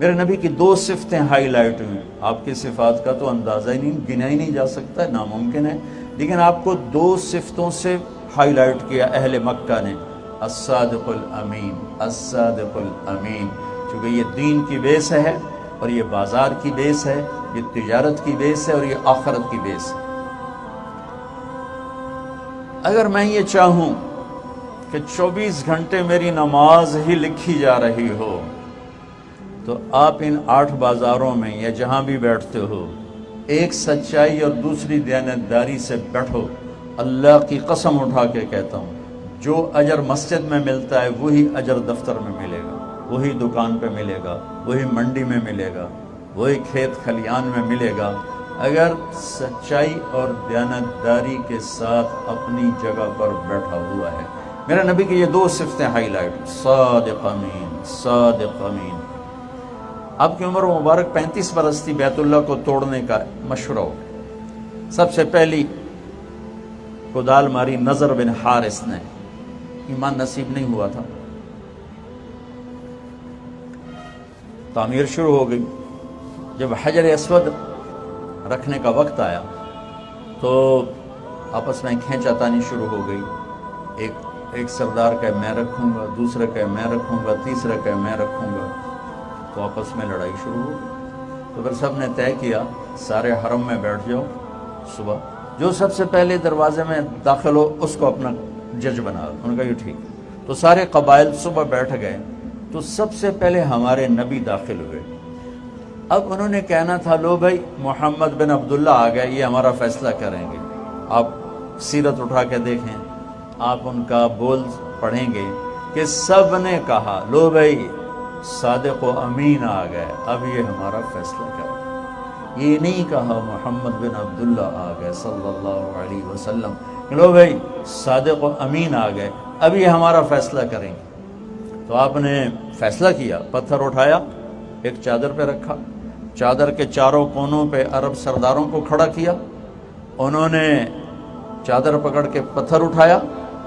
میرے نبی کی دو صفتیں ہائی لائٹ ہوئیں. آپ کی صفات کا تو اندازہ ہی نہیں، گنا ہی نہیں جا سکتا ہے، ناممکن ہے، لیکن آپ کو دو صفتوں سے ہائی لائٹ کیا اہل مکہ نے. الصادق الامین، الصادق الامین، چونکہ یہ دین کی بیس ہے اور یہ بازار کی بیس ہے، یہ تجارت کی بیس ہے اور یہ آخرت کی بیس ہے. اگر میں یہ چاہوں کہ 24 گھنٹے میری نماز ہی لکھی جا رہی ہو تو آپ ان 8 بازاروں میں یا جہاں بھی بیٹھتے ہو ایک سچائی اور دوسری دیانتداری سے بیٹھو. اللہ کی قسم اٹھا کے کہتا ہوں، جو اجر مسجد میں ملتا ہے وہی اجر دفتر میں ملے گا، وہی دکان پہ ملے گا، وہی منڈی میں ملے گا، وہی کھیت کھلیان میں ملے گا، اگر سچائی اور دیانتداری کے ساتھ اپنی جگہ پر بیٹھا ہوا ہے. میرے نبی کی یہ دو صفتیں ہائی لائٹ، صادق امین، صادق امین. آپ کی عمر مبارک 35 برس تھی بیت اللہ کو توڑنے کا مشورہ ہو. سب سے پہلی کدال ماری نضر بن حارث نے، ایمان نصیب نہیں ہوا تھا. تعمیر شروع ہو گئی. جب حجر اسود رکھنے کا وقت آیا تو آپس میں کھینچا تانی شروع ہو گئی. ایک سردار کہ میں رکھوں گا، دوسرا کہ میں رکھوں گا، تیسرا کہ میں رکھوں گا، تو آپس میں لڑائی شروع ہو گئی. تو پھر سب نے طے کیا سارے حرم میں بیٹھ جاؤ، صبح جو سب سے پہلے دروازے میں داخل ہو اس کو اپنا جج بنا. انہوں نے کہا یہ ٹھیک. تو سارے قبائل صبح بیٹھ گئے تو سب سے پہلے ہمارے نبی داخل ہوئے. اب انہوں نے کہنا تھا لو بھائی محمد بن عبداللہ آ گئے، یہ ہمارا فیصلہ کریں گے. آپ سیرت اٹھا کے دیکھیں، آپ ان کا بول پڑھیں گے کہ سب نے کہا لو بھائی صادق و امین آ گئے، اب یہ ہمارا فیصلہ کریں. یہ نہیں کہا محمد بن عبداللہ آ گئے صلی اللہ علیہ وسلم، لو بھائی صادق و امین آ گئے، اب یہ ہمارا فیصلہ کریں گے. تو آپ نے فیصلہ کیا، پتھر اٹھایا، ایک چادر پہ رکھا، چادر کے چاروں کونوں پہ عرب سرداروں کو کھڑا کیا. انہوں نے چادر پکڑ کے پتھر اٹھایا،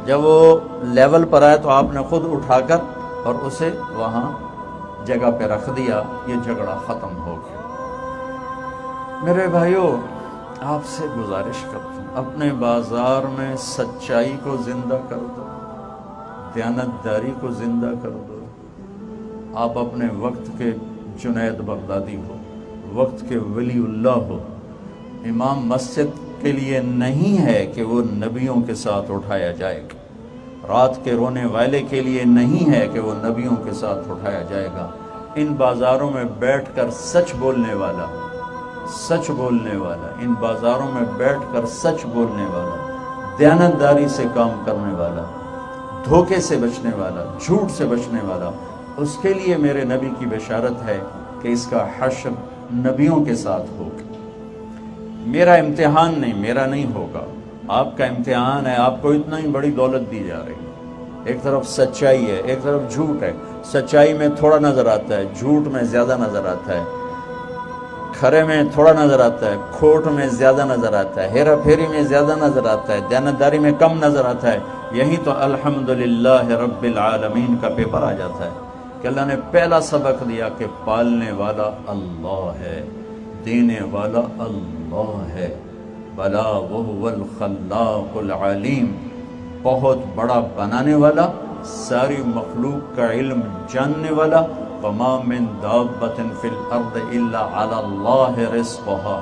جب وہ لیول پر آئے تو آپ نے خود اٹھا کر اور اسے وہاں جگہ پہ رکھ دیا. یہ جھگڑا ختم ہو گیا. میرے بھائیوں، آپ سے گزارش کرتا ہوں اپنے بازار میں سچائی کو زندہ کر دو، دیانتداری کو زندہ کر دو. آپ اپنے وقت کے جنید بغدادی ہو، وقت کے ولی اللہ ہو. امام مسجد کے لیے نہیں ہے کہ وہ نبیوں کے ساتھ اٹھایا جائے گا، رات کے رونے والے کے لیے نہیں ہے کہ وہ نبیوں کے ساتھ اٹھایا جائے گا. ان بازاروں میں بیٹھ کر سچ بولنے والا، سچ بولنے والا، ان بازاروں میں بیٹھ کر سچ بولنے والا، دیانتداری سے کام کرنے والا، دھوکے سے بچنے والا، جھوٹ سے بچنے والا، اس کے لیے میرے نبی کی بشارت ہے کہ اس کا حشر نبیوں کے ساتھ ہوگا. میرا امتحان نہیں، میرا نہیں ہوگا، آپ کا امتحان ہے. آپ کو اتنا ہی بڑی دولت دی جا رہی ہے، ایک طرف سچائی ہے، ایک طرف جھوٹ ہے. سچائی میں تھوڑا نظر آتا ہے، جھوٹ میں زیادہ نظر آتا ہے، کھرے میں تھوڑا نظر آتا ہے، کھوٹ میں زیادہ نظر آتا ہے، ہیرا پھیری میں زیادہ نظر آتا ہے، دیانتداری میں کم نظر آتا ہے. یہی تو الحمدللہ رب العالمین کا پیپر آ جاتا ہے کہ اللہ نے پہلا سبق دیا کہ پالنے والا اللہ ہے، دینے والا اللہ ہے. بلا وہو الخلاق العلیم، بہت بڑا بنانے والا، ساری مخلوق کا علم جاننے والا. وما من دابۃ فی الارض الا علی اللہ رزقها،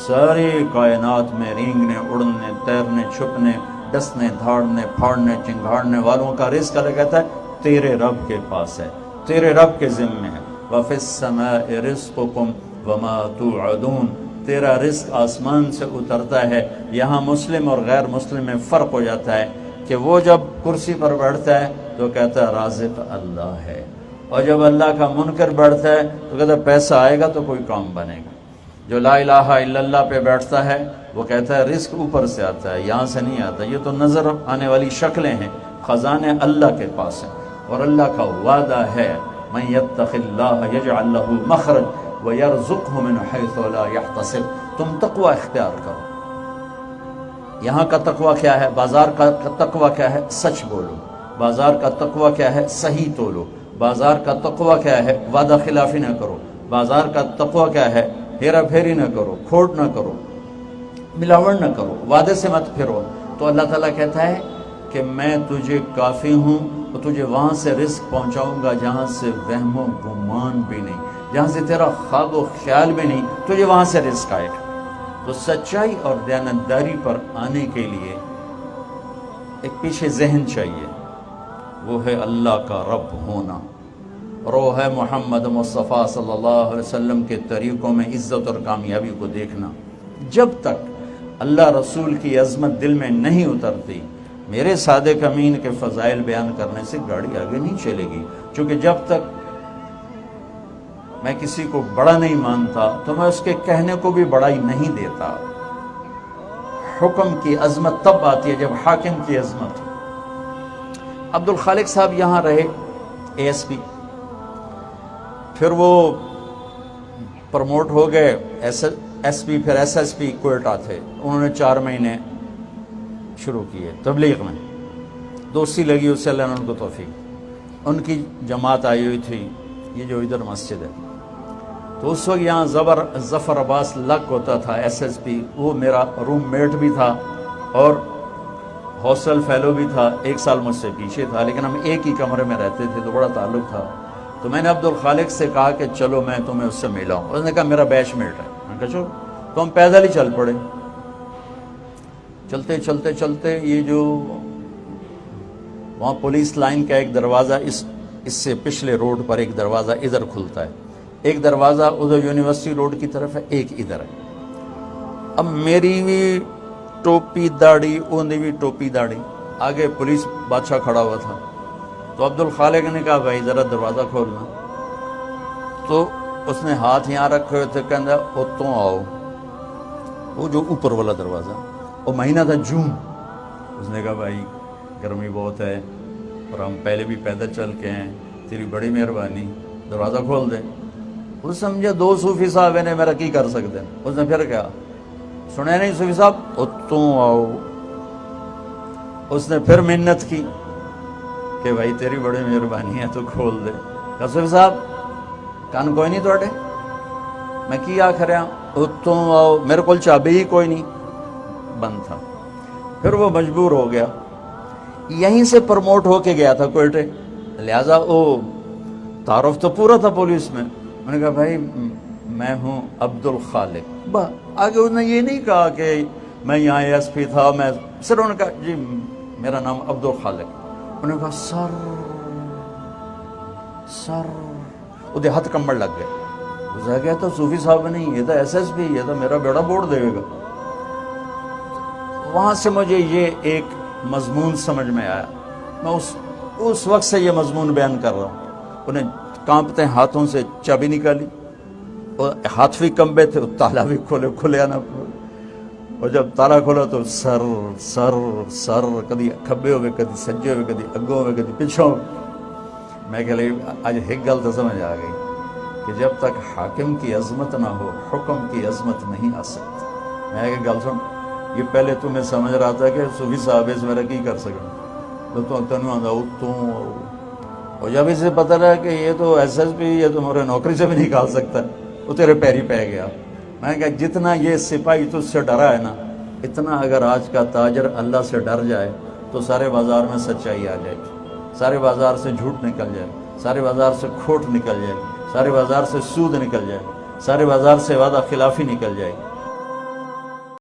ساری کائنات میں رینگنے، اڑنے، تیرنے، چھپنے، ڈسنے، دھاڑنے، پھاڑنے، چنگھاڑنے والوں کا رزق اللہ کہتا ہے تیرے رب کے پاس ہے، تیرے رب کے ذمے ہے. وفی السماء رزقکم وما توعدون، تیرا رزق آسمان سے اترتا ہے. یہاں مسلم اور غیر مسلم میں فرق ہو جاتا ہے کہ وہ جب کرسی پر بیٹھتا ہے تو کہتا ہے رازق اللہ ہے، اور جب اللہ کا منکر بیٹھتا ہے تو کہتا ہے پیسہ آئے گا تو کوئی کام بنے گا. جو لا الہ الا اللہ پہ بیٹھتا ہے وہ کہتا ہے رزق اوپر سے آتا ہے، یہاں سے نہیں آتا. یہ تو نظر آنے والی شکلیں ہیں، خزانے اللہ کے پاس ہیں. اور اللہ کا وعدہ ہے من یتق اللہ یجعل لہ مخرج وَيَرْزُقْهُ مِنْ حَيْثُ لَا يَحْتَسِبْ. تم تقوی اختیار کرو. یہاں کا تقوی کیا ہے؟ بازار کا تقوی کیا ہے؟ سچ بولو. بازار کا تقوی کیا ہے؟ صحیح تولو. بازار کا تقوی کیا ہے؟ وعدہ خلافی نہ کرو. بازار کا تقوی کیا ہے؟ ہیرا پھیری نہ کرو، کھوٹ نہ کرو، ملاوٹ نہ کرو، وعدے سے مت پھرو۔ تو اللہ تعالیٰ کہتا ہے کہ میں تجھے کافی ہوں، تو تجھے وہاں سے رزق پہنچاؤں گا جہاں سے وہم و گمان بھی نہیں، جہاں سے تیرا خواب و خیال بھی نہیں، تجھے وہاں سے رزق آئے گا۔ تو سچائی اور دیانتداری پر آنے کے لیے ایک پیچھے ذہن چاہیے، وہ ہے اللہ کا رب ہونا، اور وہ ہے محمد مصطفیٰ صلی اللہ علیہ وسلم کے طریقوں میں عزت اور کامیابی کو دیکھنا۔ جب تک اللہ رسول کی عظمت دل میں نہیں اترتی، میرے صادق امین کے فضائل بیان کرنے سے گاڑی آگے نہیں چلے گی، چونکہ جب تک میں کسی کو بڑا نہیں مانتا تو میں اس کے کہنے کو بھی بڑائی نہیں دیتا۔ حکم کی عظمت تب آتی ہے جب حاکم کی عظمت ہو۔ عبد الخالق صاحب یہاں رہے اے ایس پی، پھر وہ پروموٹ ہو گئے ایس پی، پھر ایس ایس پی کوئٹہ تھے۔ انہوں نے 4 مہینے شروع کیے تبلیغ میں، دوستی لگی اس سے، اللہ نے ان کو توفیق۔ ان کی جماعت آئی ہوئی تھی، یہ جو ادھر مسجد ہے، تو اس وقت یہاں ظفر عباس لک ہوتا تھا ایس ایس پی، وہ میرا روم میٹ بھی تھا اور ہاسٹل فیلو بھی تھا، 1 سال مجھ سے پیچھے تھا، لیکن ہم ایک ہی کمرے میں رہتے تھے تو بڑا تعلق تھا۔ تو میں نے عبد الخالق سے کہا کہ چلو میں تمہیں اس سے ملاؤں، اس نے کہا میرا بیچ میٹ ہے، میں نے کہا چلو، تو ہم پیدل ہی چل پڑے۔ چلتے چلتے چلتے یہ جو وہاں پولیس لائن کا ایک دروازہ، اس سے پچھلے روڈ پر ایک دروازہ ادھر کھلتا ہے، ایک دروازہ ادھر یونیورسٹی روڈ کی طرف ہے، ایک ادھر ہے۔ اب میری بھی ٹوپی داڑھی، انہیں بھی ٹوپی داڑھی، آگے پولیس بادشاہ کھڑا ہوا تھا۔ تو عبد الخالق نے کہا بھائی ذرا دروازہ کھولنا، تو اس نے ہاتھ یہاں رکھے ہوئے تھے، کہنا اتوں آؤ، وہ جو اوپر والا دروازہ، وہ مہینہ تھا جون۔ اس نے کہا بھائی گرمی بہت ہے اور ہم پہلے بھی پیدل چل کے ہیں، تیری بڑی مہربانی، دروازہ کھول دے۔ اس سمجھے 2 صوفی صاحب نے میرا کی کر سکتے ہیں۔ اس نے پھر کہا سنے نہیں صوفی صاحب اتوں آؤ۔ اس نے پھر منت کی کہ بھائی تیری بڑی مہربانی ہے تو کھول دے۔ کہا صوفی صاحب کان کوئی نہیں توڑے، میں کی آخر اتوں آؤ، میرے کو چابی ہی کوئی نہیں، بند تھا۔ پھر وہ مجبور ہو گیا، یہیں سے پروموٹ ہو کے گیا تھا کوئٹے، لہٰذا وہ تعارف تو پورا تھا پولیس میں۔ میں نے کہا بھائی میں ہوں عبد الخالق، آگے انہوں نے یہ نہیں کہا کہ میں یہاں ایس پی تھا، میں صرف انہوں نے کہا جی میرا نام عبد الخالق۔ انہوں نے کہا سر وہ ہاتھ کمبل لگ گئے۔ اسے کہا تو صوفی صاحب نہیں، یہ تو ایس ایس پی، یہ تو میرا بیڑا بوڑ دے گا۔ وہاں سے مجھے یہ ایک مضمون سمجھ میں آیا، میں اس وقت سے یہ مضمون بیان کر رہا ہوں۔ انہیں کانپتے ہاتھوں سے چابی نکالی، اور ہاتھ بھی کمبے تھے، تالا بھی کھلے آنا، اور جب تالا کھولا تو سر سر سر، کدی کھبے ہوئے، کدی سجے ہوئے، کدی اگوں ہوئے، کدی پچھوں۔ میں کہ آج ایک گل تو سمجھ آ گئی کہ جب تک حاکم کی عظمت نہ ہو حکم کی عظمت نہیں آ سکتی۔ میں کہ گل سن، یہ پہلے تمہیں سمجھ رہا تھا کہ صوفی صاحب اس میرا کی کر سکیں، تو تنوع آدھا اتوں، اور جب اسے پتہ رہا کہ یہ تو ایس ایس پی، یہ تو میرے نوکری سے بھی نکال سکتا ہے، وہ تیرے پیری پہ گیا۔ میں نے کہا جتنا یہ سپاہی تجھ سے ڈرا ہے نا، اتنا اگر آج کا تاجر اللہ سے ڈر جائے تو سارے بازار میں سچائی آ جائے گی، سارے بازار سے جھوٹ نکل جائے، سارے بازار سے کھوٹ نکل جائے، سارے بازار سے سود نکل جائے، سارے بازار سے وعدہ خلافی نکل جائے۔